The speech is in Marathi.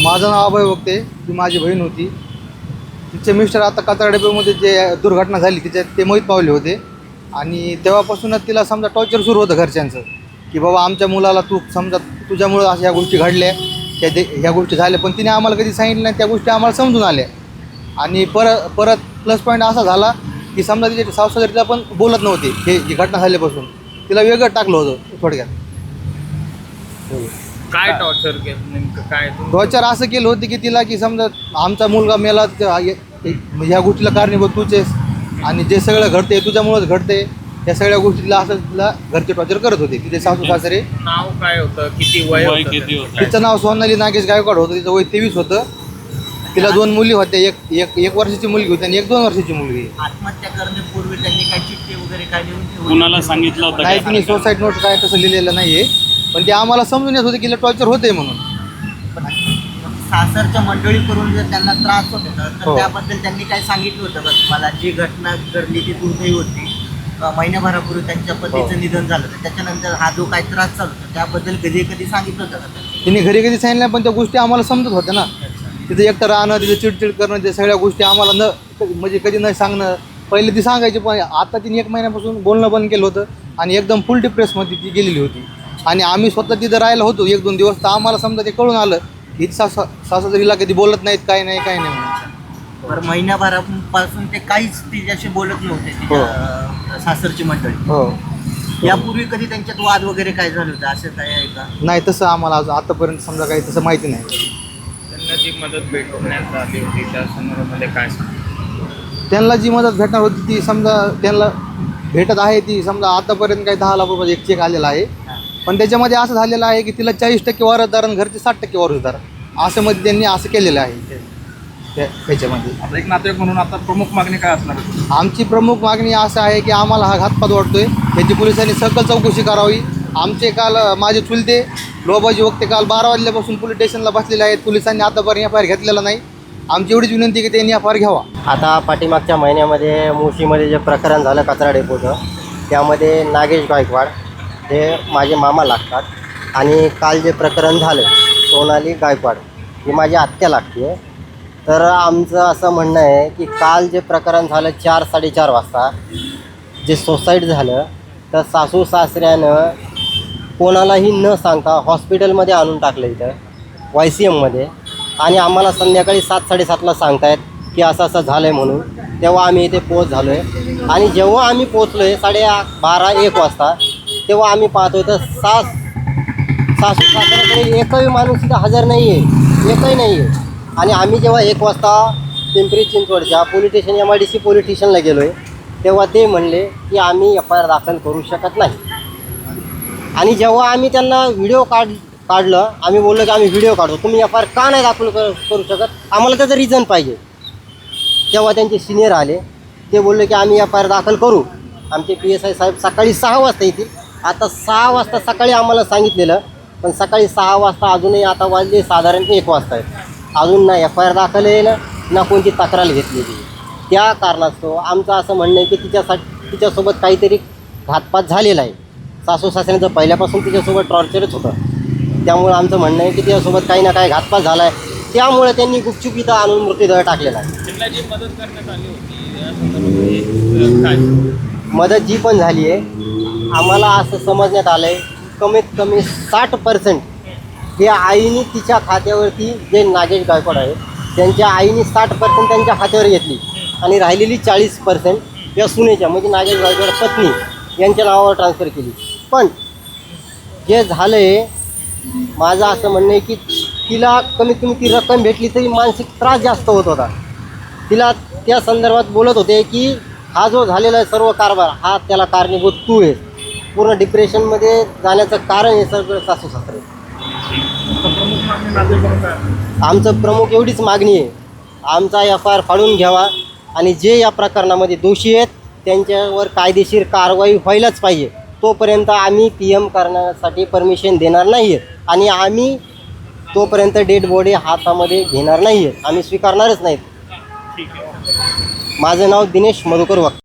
माझं नाव अभय वक्ते. ती माझी बहीण होती. तिचे मिस्टर आता कचरा डेपोमध्ये जे दुर्घटना झाली त्याच्यात ते मोहित पावले होते. आणि तेव्हापासूनच तिला समजा टॉर्चर सुरू होतं घरच्यांचं, की बाबा आमच्या मुलाला तू समजा तुझ्यामुळं अशा ह्या गोष्टी घडल्या, ह्या गोष्टी झाल्या. पण तिने आम्हाला कधी सांगितलं नाही, त्या गोष्टी आम्हाला समजून आल्या. आणि परत प्लस पॉईंट असा झाला की समजा तिच्या सावसागरीला पण बोलत नव्हते. ही घटना झाल्यापासून तिला वेगळं टाकलं होतं थोडक्यात. काय टॉर्चर केलं नेमकं? काय टॉर्चर असं केलं होतं की तिला की समजा आमचा मुलगा मेला, ह्या गोष्टीला कारणीभूत तूच आहेस आणि जे सगळं घडते तुझ्यामुळंच घडते, या सगळ्या गोष्टीला असं तिला घरचे टॉर्चर करत होते. तिथे सासू सासरे. नाव काय होतं? किती वय होतं? तिचं नाव सोनाली नागेश गायकवाड होतं. तिचं वय 23 होतं. तिला 2 मुली होत्या. एक वर्षाची मुलगी होती आणि एक 2 वर्षाची मुलगी. आत्महत्या करण्यापूर्वी त्यांनी काय चिठ्ठी वगैरे काय लिहून कुणाला सांगितलं होतं? नाही, तिने सुसाईड नोट काय तसं लिहिलेलं नाही आहे. पण ते आम्हाला समजून येत होते की टॉर्चर होते म्हणून. सासरच्या मंडळी करून जर त्यांना त्रास होत होता तर हो. त्याबद्दल त्यांनी काय सांगितलं होतं का तुम्हाला? जी घटना घडली ती दुर्दैवी होती. महिन्याभरापूर्वी त्यांच्या पतीचं निधन झालं तर त्याच्यानंतर हा जो काय त्रास चालू होता त्याबद्दल कधी सांगितलं होतं का? तिने घरी कधी सांगितलं नाही, पण त्या गोष्टी आम्हाला समजत होत्या ना. तिथं एकटं राहणं, तिथं चिडचिड करणं, ते सगळ्या गोष्टी आम्हाला म्हणजे कधी न सांगणं. पहिले ती सांगायची, पण आता तिने 1 महिन्यापासून बोलणं बंद केलं होतं आणि एकदम फुल डिप्रेसमध्ये ती गेलेली होती. आणि आम्ही स्वतः तिथं राहायला होतो 1-2 दिवस, तर आम्हाला समजा ते कळून आलं की सासरीला कधी बोलत नाहीत, काय नाही म्हणून. बरं, महिन्याभरापासून ते काहीच तिच्याशी बोलत नव्हते तिच्या सासरची मंडळी. हो. यापूर्वी कधी त्यांच्यात वाद वगैरे काय झालं होतं असं काय आहे का? नाही, तसं आम्हाला आतापर्यंत समजा काही तसं माहिती नाही. त्यांना जी मदत भेटवण्यात आली होती त्या संदर्भामध्ये काय? त्यांना जी मदत भेटणार होती ती समजा त्यांना भेटत आहे. ती समजा आतापर्यंत काही 10 लाख रुपये एक चेक आलेला आहे. पण त्याच्यामध्ये असं झालेलं आहे की तिला 40% वारसदार आणि घरचे 60% वारसदार असं मध्ये त्यांनी असं केलेलं आहे. त्याच्यामध्ये आता एक नातेवाईक म्हणून आता प्रमुख मागणी काय असणार? आमची प्रमुख मागणी असं आहे की आम्हाला हा घातपात वाटतोय, त्याची पोलिसांनी सकल चौकशी करावी. आमचे काल माझे चुलते लोबाजी वक्ते काल 12 वाजल्यापासून पोलीस स्टेशनला बसलेले आहेत. पोलिसांनी आतापर्यंत FIR घेतलेला नाही. आमची एवढीच विनंती की त्यांनी FIR घ्यावा. आता पाठीमागच्या महिन्यामध्ये मुशीमध्ये जे प्रकरण झालं कचरा डेपोचं, त्यामध्ये नागेश गायकवाड हे माझे मामा लागतात. आणि काल जे प्रकरण झालं सोनाली गायकवाड ही माझी आत्या लागते. तर आमचं असं म्हणणं आहे की काल जे प्रकरण झालं 4-4:30 वाजता जे सुसाईड झालं, तर सासू सासऱ्यानं कोणालाही न सांगता हॉस्पिटलमध्ये आणून टाकलं इथं YCMमध्ये. आणि आम्हाला संध्याकाळी 7-7:30ला सांगतायत की असं असं झालं आहे म्हणून. तेव्हा आम्ही इथे पोहोच झालो आहे. आणि जेव्हा आम्ही पोचलो आहे 12:30-1 वाजता, तेव्हा आम्ही पाहतो तर सासू सासऱ्याकडे एकही माणूस इथं हजर नाही आहे, एकही नाही आहे. आणि आम्ही जेव्हा 1 वाजता पिंपरी चिंचवडच्या पोलीस स्टेशन MIDC पोलीस स्टेशनला गेलो आहे, तेव्हा ते म्हणले की आम्ही FIR दाखल करू शकत नाही. आणि जेव्हा आम्ही त्यांना व्हिडिओ काढलं, आम्ही बोललो की आम्ही व्हिडिओ काढतो, तुम्ही FIR का नाही दाखल करू शकत, आम्हाला त्याचं रिझन पाहिजे. तेव्हा त्यांचे सिनियर आले, ते बोलले की आम्ही FIR दाखल करू. आमचे PSI साहेब सकाळी 6 वाजता येतील. आता 6 वाजता सकाळी आम्हाला सांगितलेलं, पण सकाळी 6 वाजता अजूनही आता वाजले साधारणतः 1 वाजता आहे. अजून ना FIR दाखल आहे ना कोणती तक्रार घेतलेली. त्या कारणास्तव आमचं असं म्हणणं आहे की तिच्यासोबत काहीतरी घातपात झालेला आहे. सासू सासऱ्यांचं पहिल्यापासून तिच्यासोबत टॉर्चरच होतं. त्यामुळे आमचं म्हणणं आहे की तिच्यासोबत काही ना काही घातपात झाला आहे. त्यामुळे त्यांनी गुपचूप इथं आणून मृत्यूदंड टाकलेला आहे. त्यांना जी मदत करण्यात आली होती या संदर्भामध्ये काय? मदत जी पण झाली आहे, आम्हाला असं समजण्यात आलं आहे कमीत कमी 60% हे आईने तिच्या खात्यावरती, जे नागेश गायकवाड आहे त्यांच्या आईने 60% त्यांच्या खात्यावर घेतली आणि राहिलेली 40% या सुनेच्या म्हणजे नागेश गायकवाड पत्नी यांच्या नावावर ट्रान्सफर केली. पण जे झालं आहे, माझं असं म्हणणं आहे की तिला कमीत कमी ती रक्कम भेटली तरी मानसिक त्रास जास्त होत होता. तिला त्या संदर्भात बोलत होते की हा जो झालेला आहे सर्व कारभार हा त्याला कारणीभूत तू आहे. पूर्ण डिप्रेशनमध्ये जाण्याचं कारण हे सगळं सासू सासरे. प्रमुख मागणी नागरिकांना काय आहे? आमचं प्रमुख एवढीच मागणी आहे, आमचा FIR फाडून घ्यावा आणि जे या प्रकरणामध्ये दोषी आहेत त्यांच्यावर कायदेशीर कारवाई व्हायलाच पाहिजे. तोपर्यंत आम्ही PM करण्यासाठी परमिशन देणार नाही आहेत आणि आम्ही तोपर्यंत डेड बॉडी हातामध्ये घेणार नाही आहेत, आम्ही स्वीकारणारच नाहीत. माझं नाव दिनेश मधुकर वक्ते.